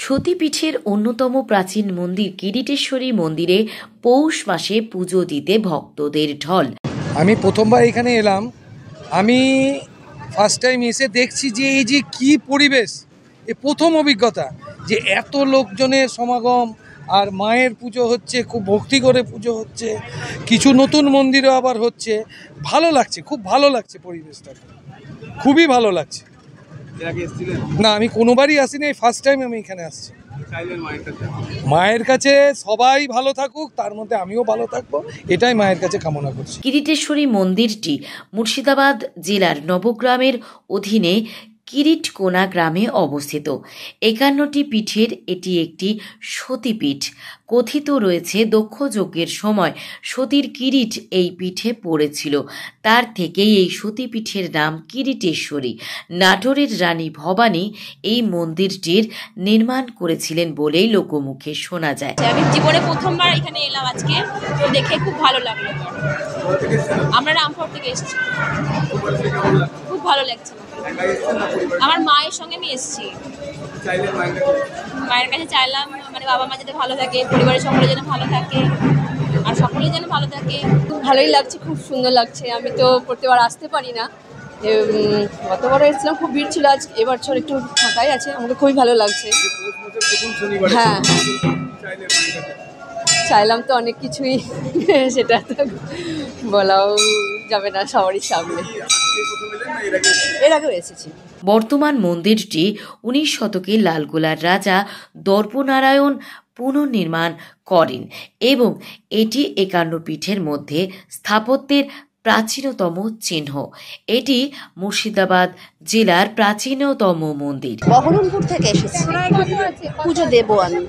সতীপীঠের অন্যতম প্রাচীন মন্দির কিরিটেশ্বরী মন্দিরে পৌষ মাসে পুজো দিতে ভক্তদের ঢল। আমি প্রথমবার এখানে এলাম। আমি ফার্স্ট টাইম এসে দেখছি যে এই যে কি পরিবেশ, এ প্রথম অভিজ্ঞতা যে এত লোকজনের সমাগম, আর মায়ের পুজো হচ্ছে, খুব ভক্তি করে পুজো হচ্ছে, কিছু নতুন মন্দিরও আবার হচ্ছে। ভালো লাগছে, খুব ভালো লাগছে, পরিবেশটা খুবই ভালো লাগছে। না, আমি কোনোবারই আসিনি, ফার্স্ট টাইম আমি এখানে আসছি। মায়ের কাছে সবাই ভালো থাকুক, তার মধ্যে আমিও ভালো থাকবো, এটাই মায়ের কাছে কামনা করছি। কিরিটেশ্বরী মন্দিরটি মুর্শিদাবাদ জেলার নবগ্রামের অধীনে কিরিটকোনা গ্রামে অবস্থিত। 51টি পীঠের এটি একটি সতীপীঠ। কথিত রয়েছে দক্ষ যজ্ঞের সময় সতীর কিরিট এই পীঠে পড়েছিল, তার থেকেই এই সতীপীঠের নাম কিরিটেশ্বরী। নাটোরের রানী ভবানী এই মন্দিরটির নির্মাণ করেছিলেন বলেই লোকমুখে শোনা যায়। আমি জীবনে প্রথমবার এখানে এলাম আজকে, তো দেখে খুব ভালো লাগলো। আমরা রামপুর থেকে এসেছি, খুব ভালো লাগছে। আমার মায়ের সঙ্গে আমি এসেছি, মায়ের কাছে চাইলাম মানে বাবা মা যাতে ভালো থাকে, পরিবারের সকলে যেন ভালো থাকে, আর সকলেই যেন ভালো থাকে। খুব ভালোই লাগছে, খুব সুন্দর লাগছে। আমি তো প্রত্যেকবার আসতে পারি না, গতবার এসেছিলাম, খুব ভিড় ছিল। আজ এবছর একটু ফাঁকাই আছে, আমাকে খুবই ভালো লাগছে। হ্যাঁ, চাইলাম তো অনেক কিছুই, সেটা তো বলাও যাবে না সবারই সামনে। এর আগেও এসেছি। বর্তমান মন্দিরটি 19 শতকে লালগোলার রাজা দর্পনারায়ণ পুনর্নির্মাণ করেন এবং এটি 51 পীঠের মধ্যে স্থাপত্যের প্রাচীনতম চিহ্ন। এটি মুর্শিদাবাদ জেলার প্রাচীনতম মন্দির। বহরমপুর থেকে এসেছি, পুজো দেবো আমি।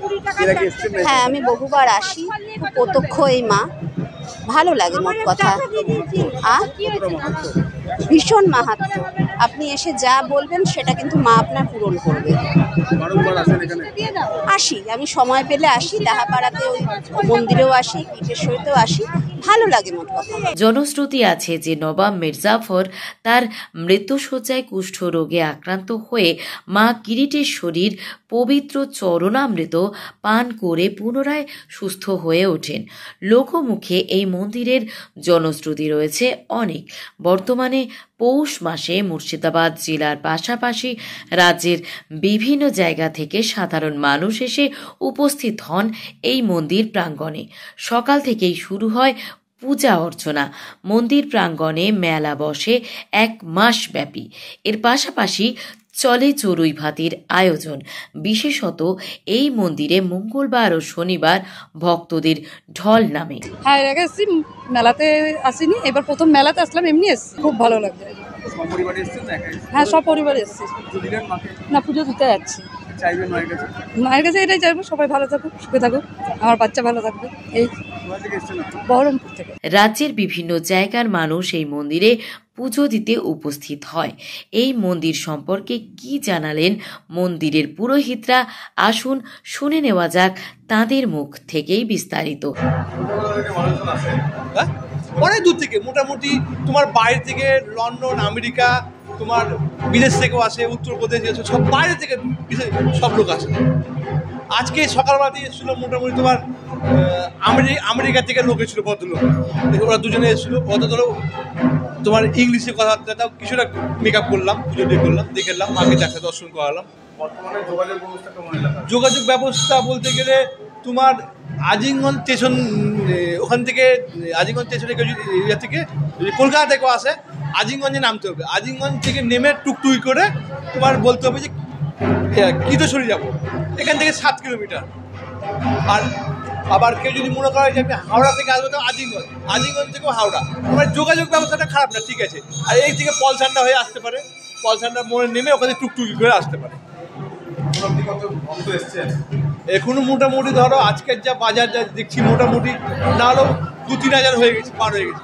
হ্যাঁ, আমি বহুবার আসি, প্রত্যক্ষ এই মা, ভালো লাগে। মোট কথা ভীষণ মাহাত্ম্য। আপনি এসে যা বলবেন সেটা কিন্তু মা আপনার পূরণ করবে। আসি, আমি সময় পেলে আসি, ডাহাপাড়াতে ওই মন্দিরেও আসি, কিরিটেশ্বরীতেও আসি, ভালো লাগে মোট কথা। জনশ্রুতি আছে যে নবাব মির্জাফর তার মৃত্যুশয্যায় কুষ্ঠ রোগে আক্রান্ত হয়ে মা কিরিটেশ্বরীর পবিত্র চরণামৃত পান করে পুনরায় সুস্থ হয়ে ওঠেন। লোকমুখে এই মন্দিরের জনশ্রুতি রয়েছে অনেক। বর্তমানে পৌষ মাসে মুর্শিদাবাদ জেলার পাশাপাশি রাজ্যের বিভিন্ন জায়গা থেকে সাধারণ মানুষ এসে উপস্থিত হন এই মন্দির প্রাঙ্গণে। সকাল থেকেই শুরু হয় পূজা অর্চনা। মন্দির প্রাঙ্গণে মেলা বসে 1 মাস ব্যাপী। এর পাশাপাশি চলে চড়ুই ভাতির আয়োজন। বিশেষত এই মন্দিরে মঙ্গলবার ও শনিবার ভক্তদের ঢল নামে। হ্যাঁ, এর আগে এসেছি, মেলাতে আসিনি, এবার প্রথম মেলাতে আসলাম, এমনি এসেছি, খুব ভালো লাগছে। হ্যাঁ, সব পরিবার এসেছি। না, পুজো দিতে যাচ্ছি। মায়ের কাছে এটাই চাইবো, সবাই ভালো থাকুক, সুখে থাকুক, আমার বাচ্চা ভালো থাকবে। এই বহরমপুর থেকে। রাজ্যের বিভিন্ন জায়গার মানুষ এই মন্দিরে পুজো দিতে উপস্থিত হয়। এই মন্দির সম্পর্কে কি জানালেন মন্দিরের পুরোহিতরা, আসুন শুনে নেওয়া যাক তাঁদের মুখ থেকেই বিস্তারিত। অনেক দূর থেকে, মোটামুটি তোমার বাইরে থেকে লন্ডন, আমেরিকা, তোমার বিদেশ থেকেও আসে, উত্তরপ্রদেশ, সব বাইরে থেকে সব লোক আসে। আজকে সকালবেলা দিয়ে এসেছিলো মোটামুটি তোমার আমেরিকা থেকে লোক এসেছিলো, ভদ্রলোক, ওরা দুজনে এসেছিলো। অত ধরো তোমার ইংলিশে কথাবার্তা কিছুটা মেকআপ করলাম, পুজো দিয়ে করলাম, দেখলাম, মাকে দেখা দর্শন করালাম। বর্তমানে যোগাযোগ ব্যবস্থা বলতে গেলে তোমার আজিমগঞ্জ স্টেশন, ওখান থেকে আজিমগঞ্জ স্টেশনে কেউ যদি এরিয়া থেকে যদি কলকাতা থেকেও আসে, আজিমগঞ্জে নামতে হবে। আজিমগঞ্জ থেকে নেমে টুকটুকি করে তোমার বলতে হবে যে কিরিটেশ্বরী যাবো, এখান থেকে 7 কিলোমিটার। আর আবার কেউ যদি মনে করে যে আমি হাওড়া থেকে আসবো, তো আজিমগঞ্জ থেকেও হাওড়া। আমার যোগাযোগ ব্যবস্থাটা খারাপ না, ঠিক আছে। আর এই থেকে পলসান্ডা হয়ে আসতে পারে, পলসান্ডা মোড়ে নেমে ওখানে টুকটুকি করে আসতে পারে। এখনো মোটামুটি ধরো আজকের যা বাজার যা দেখছি, মোটামুটি না হলেও 2-3 হাজার হয়ে গেছে, পার হয়ে গেছে।